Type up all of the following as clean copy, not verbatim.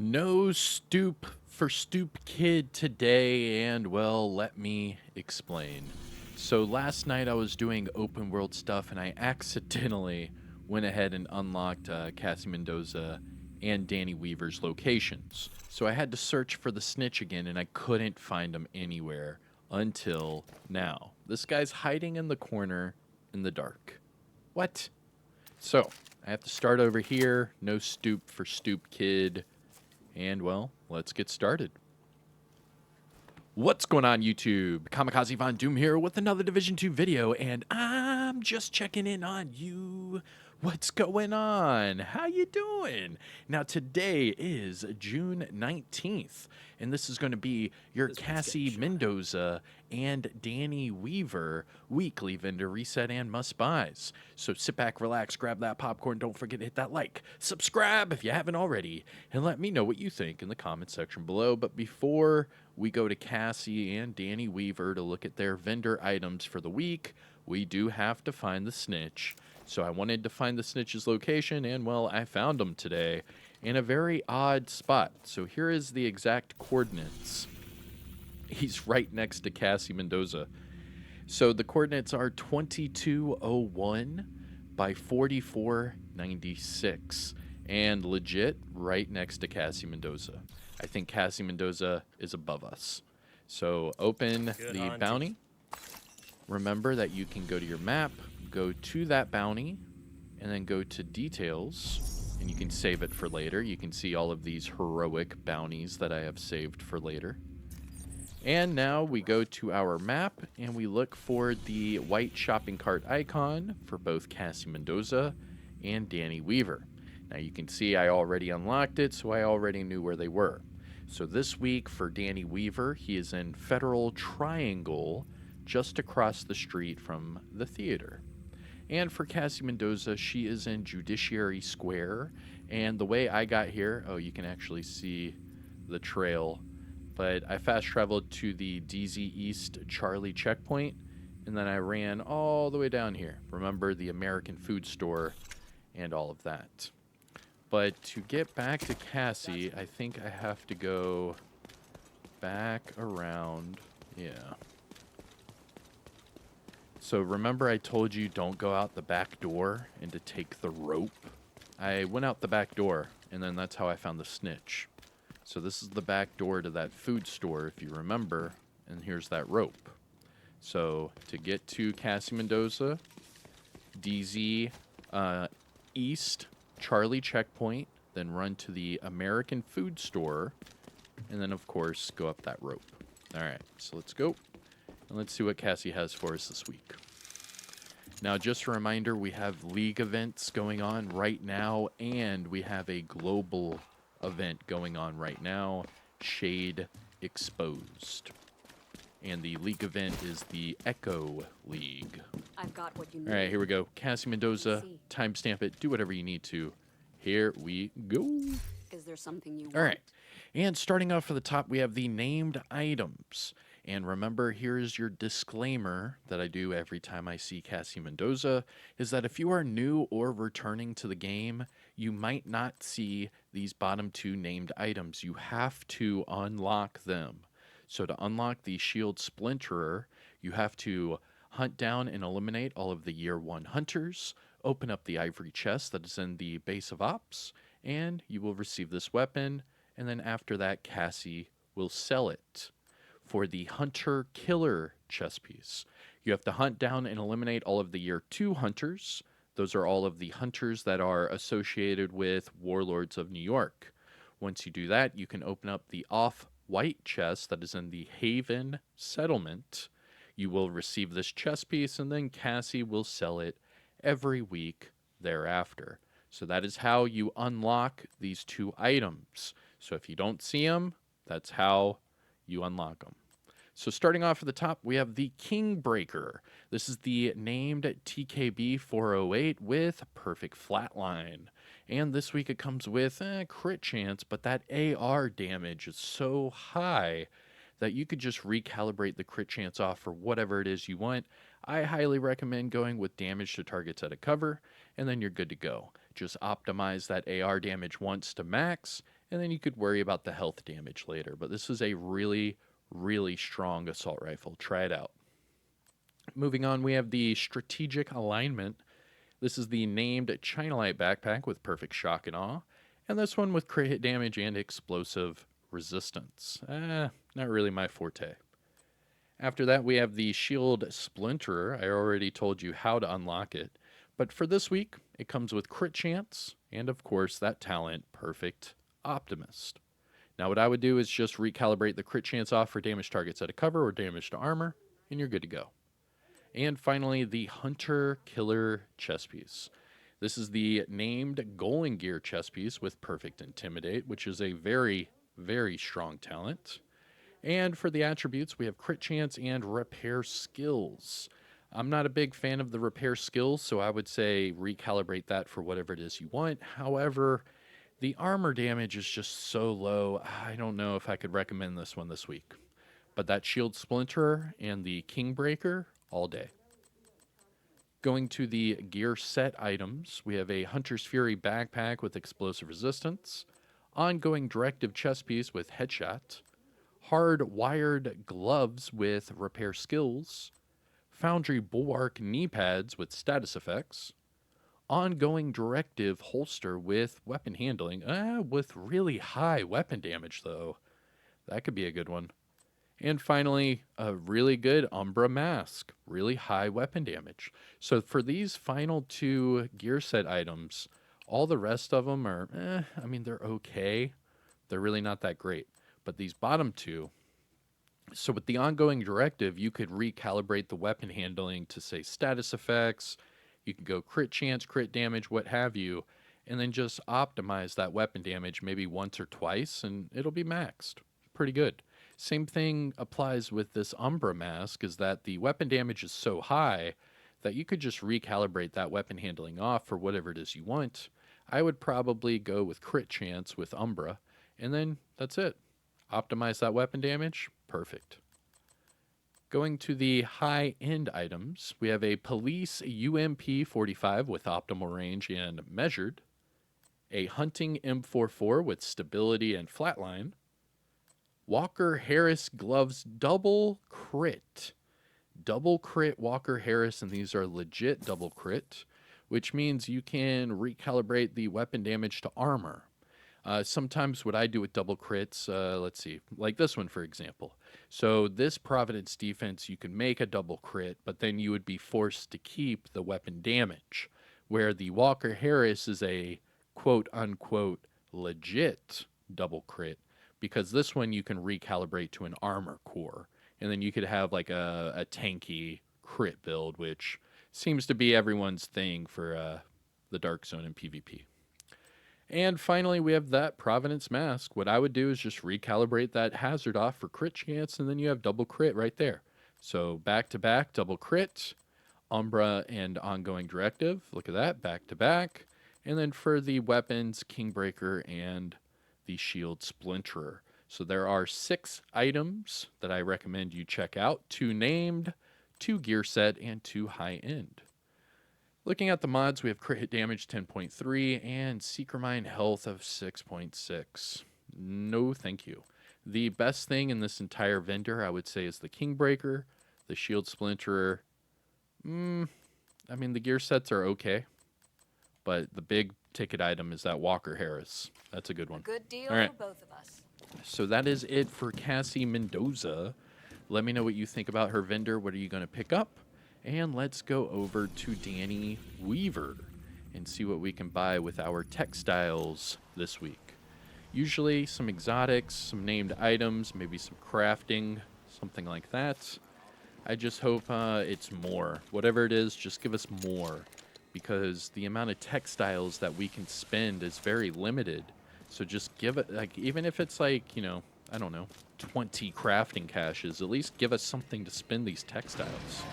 No stoop for stoop kid today, and well, let me explain. So last night I was doing open world stuff and I accidentally went ahead and unlocked Cassie Mendoza and Danny Weaver's locations. So I had to search for the snitch again and I couldn't find him anywhere until now. This guy's hiding in the corner in the dark. What? So I have to start over here. No stoop for stoop kid. And, well, let's get started. What's going on, YouTube? Kamikazevondoom here with another Division 2 video, and I'm just checking in on you. What's going on? How you doing? Now, today is June 19th, and this is going to be your Cassie Mendoza and Danny Weaver weekly vendor reset and must-buys. So sit back, relax, grab that popcorn, don't forget to hit that like, subscribe if you haven't already, and let me know what you think in the comment section below. But before we go to Cassie and Danny Weaver to look at their vendor items for the week, we do have to find the snitch. So I wanted to find the snitch's location, and well, I found him today in a very odd spot. So here is the exact coordinates. He's right next to Cassie Mendoza. So the coordinates are 2201 by 4496, and legit right next to Cassie Mendoza. I think Cassie Mendoza is above us. So open the bounty. Remember that you can go to your map, go to that bounty, and then go to details, and you can save it for later. You can see all of these heroic bounties that I have saved for later. And now we go to our map, and we look for the white shopping cart icon for both Cassie Mendoza and Danny Weaver. Now you can see I already unlocked it, so I already knew where they were. So this week for Danny Weaver, he is in Federal Triangle, just across the street from the theater. And for Cassie Mendoza, she is in Judiciary Square. And the way I got here, oh, you can actually see the trail, but I fast traveled to the DZ East Charlie checkpoint, and then I ran all the way down here. Remember the American food store and all of that. But to get back to Cassie, I think I have to go back around. Yeah. So remember I told you don't go out the back door and to take the rope? I went out the back door, and then that's how I found the snitch. So this is the back door to that food store, if you remember, and here's that rope. So to get to Cassie Mendoza, DZ East Charlie checkpoint, then run to the American food store, and then, of course, go up that rope. All right, so let's go, and let's see what Cassie has for us this week. Now, just a reminder, we have league events going on right now, and we have a global event going on right now, Shade Exposed. And the league event is the Echo League. I've got what you need. All right, here we go. Cassie Mendoza, timestamp it, do whatever you need to. Here we go. Is there something you want? All right, and starting off at the top, we have the named items. And remember, here's your disclaimer that I do every time I see Cassie Mendoza, is that if you are new or returning to the game, you might not see these bottom two named items. You have to unlock them. So to unlock the Shield Splinterer, you have to hunt down and eliminate all of the Year 1 hunters, open up the ivory chest that is in the base of ops, and you will receive this weapon, and then after that, Cassie will sell it. For the Hunter Killer chest piece, you have to hunt down and eliminate all of the Year 2 hunters. Those are all of the hunters that are associated with Warlords of New York. Once you do that, you can open up the off-white chest that is in the Haven settlement. You will receive this chest piece, and then Cassie will sell it every week thereafter. So that is how you unlock these two items. So if you don't see them, that's how you unlock them. So starting off at the top, we have the Kingbreaker. This is the named TKB 408 with Perfect Flatline. And this week it comes with crit chance, but that AR damage is so high that you could just recalibrate the crit chance off for whatever it is you want. I highly recommend going with damage to targets at a cover, and then you're good to go. Just optimize that AR damage once to max, And then you could worry about the health damage later. But this is a really, really strong assault rifle. Try it out. Moving on, we have the strategic alignment. This is the named China Light backpack with perfect shock and awe. And this one with crit hit damage and explosive resistance. Not really my forte. After that, we have the Shield Splinterer. I already told you how to unlock it. But for this week, it comes with crit chance and, of course, that talent, Perfect Optimist. Now, what I would do is just recalibrate the crit chance off for damage targets out of cover or damage to armor, and you're good to go. And finally, the Hunter Killer chest piece. This is the named Golden Gear chest piece with Perfect Intimidate, which is a very, very strong talent. And for the attributes, we have crit chance and repair skills. I'm not a big fan of the repair skills, so I would say recalibrate that for whatever it is you want. However, the armor damage is just so low, I don't know if I could recommend this one this week. But that Shield Splinterer and the Kingbreaker, all day. Going to the gear set items, we have a Hunter's Fury backpack with explosive resistance, ongoing directive chest piece with headshot, hard-wired gloves with repair skills, Foundry Bulwark knee pads with status effects, ongoing directive holster with weapon handling, with really high weapon damage though. That could be a good one. And finally, a really good Umbra mask, really high weapon damage. So for these final two gear set items, all the rest of them are, they're okay. They're really not that great. But these bottom two, so with the ongoing directive, you could recalibrate the weapon handling to say status effects. You can go crit chance, crit damage, what have you, and then just optimize that weapon damage maybe once or twice, and it'll be maxed. Pretty good. Same thing applies with this Umbra mask, is that the weapon damage is so high that you could just recalibrate that weapon handling off for whatever it is you want. I would probably go with crit chance with Umbra, and then that's it. Optimize that weapon damage, perfect. Going to the high-end items, we have a Police UMP 45 with optimal range and measured, a Hunting M44 with stability and flatline, Walker Harris gloves double crit Walker Harris, and these are legit double crit, which means you can recalibrate the weapon damage to armor. Sometimes what I do with double crits, let's see, like this one, for example. So this Providence defense, you can make a double crit, but then you would be forced to keep the weapon damage, where the Walker Harris is a quote-unquote legit double crit, because this one you can recalibrate to an armor core, and then you could have like a tanky crit build, which seems to be everyone's thing for the Dark Zone and PvP. And finally, we have that Providence mask. What I would do is just recalibrate that hazard off for crit chance, and then you have double crit right there. So back-to-back, double crit, Umbra and ongoing directive. Look at that, back-to-back. And then for the weapons, Kingbreaker and the Shield Splinterer. So there are 6 items that I recommend you check out. 2 named, 2 gear set, and 2 high-end. Looking at the mods, we have crit hit damage 10.3 and Seeker Mine health of 6.6. No, thank you. The best thing in this entire vendor, I would say, is the Kingbreaker, the Shield Splinterer. The gear sets are okay, but the big ticket item is that Walker Harris. That's a good one. Good deal All right. for both of us. So that is it for Cassie Mendoza. Let me know what you think about her vendor. What are you going to pick up? And let's go over to Danny Weaver and see what we can buy with our textiles this week. Usually some exotics, some named items, maybe some crafting, something like that. I just hope it's more. Whatever it is, just give us more, because the amount of textiles that we can spend is very limited. So just give it, like, even if it's like, I don't know, 20 crafting caches, at least give us something to spend these textiles.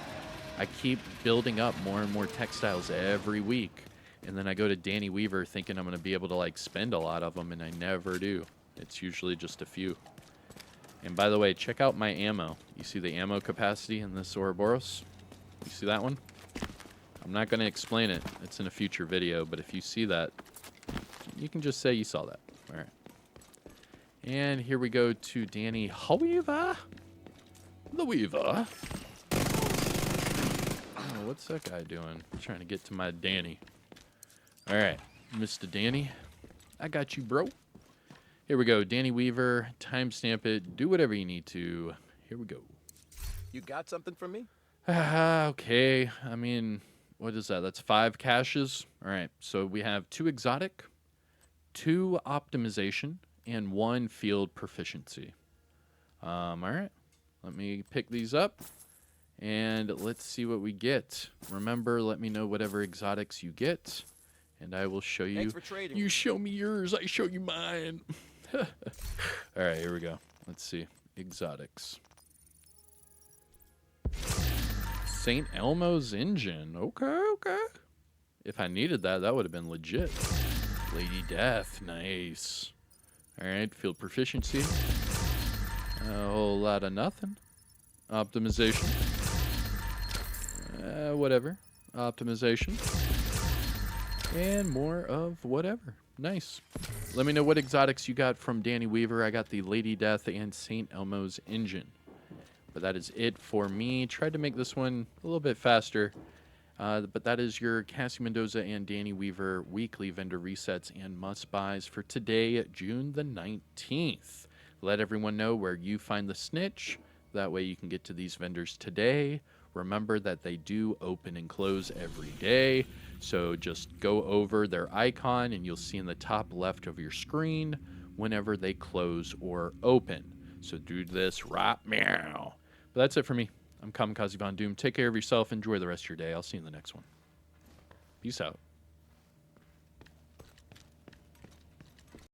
I keep building up more and more textiles every week, and then I go to Danny Weaver thinking I'm going to be able to like spend a lot of them, and I never do. It's usually just a few. And by the way, check out my ammo. You see the ammo capacity in this Ouroboros? You see that one? I'm not going to explain it. It's in a future video, but if you see that, you can just say you saw that. All right. And here we go to Danny Weaver. The Weaver. Oh, what's that guy doing? Trying to get to my Danny. All right, Mr. Danny. I got you, bro. Here we go. Danny Weaver. Timestamp it. Do whatever you need to. Here we go. You got something for me? Okay. I mean, what is that? That's 5 caches. All right. So we have 2 exotic, 2 optimization, and 1 field proficiency. All right. Let me pick these up, and let's see what we get. Remember, let me know whatever exotics you get, and I will show you. Thanks for trading. You show me yours, I show you mine. All right, here we go. Let's see. Exotics. St. Elmo's engine. Okay. If I needed that, that would have been legit. Lady Death. Nice. All right, field proficiency. A whole lot of nothing. Optimization. Whatever. Optimization. And more of whatever. Nice. Let me know what exotics you got from Danny Weaver. I got the Lady Death and St. Elmo's engine. But that is it for me. Tried to make this one a little bit faster. But that is your Cassie Mendoza and Danny Weaver weekly vendor resets and must-buys for today, June the 19th. Let everyone know where you find the snitch. That way you can get to these vendors today. Remember that they do open and close every day. So just go over their icon and you'll see in the top left of your screen whenever they close or open. So do this right now. But that's it for me. I'm Kamikazevondoom. Take care of yourself. Enjoy the rest of your day. I'll see you in the next one. Peace out.